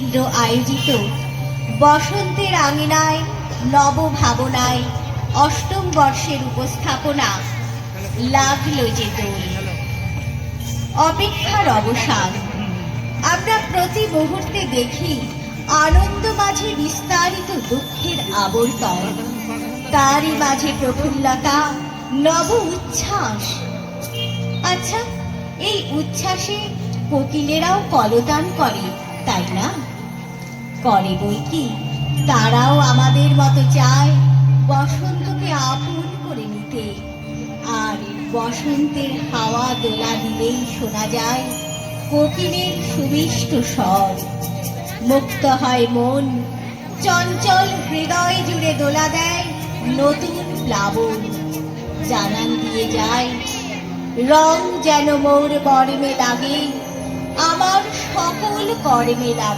কেন্দ্র আয়োজিত বসন্তের আঙিনায় নবভাবনায় অষ্টম বর্ষের উপস্থাপনা লাগলো যে দোল। অপেক্ষার অবসান। আমরা প্রতি মুহূর্তে দেখি আনন্দ মাঝে বিস্তারিত দুঃখের আবর্তন, তারই মাঝে প্রফুল্লতা, নব উচ্ছ্বাস। আচ্ছা, এই উচ্ছ্বাসে কোকিলেরাও কলতান করে, তাই না? করে বই কি, তারাও আমাদের মতো চায় বসন্তকে আপন করে নিতে। আর বসন্তের হাওয়া দোলা দিলেই শোনা যায় কোকিলের সুমিষ্ট স্বর। মুক্ত হয় মন, চঞ্চল হৃদয় জুড়ে দোলা দেয় নতুন প্লাবন। জানান দিয়ে যায় রং যেন মোর বর্মে লাগে, আমার সকল কর্মে লাগে।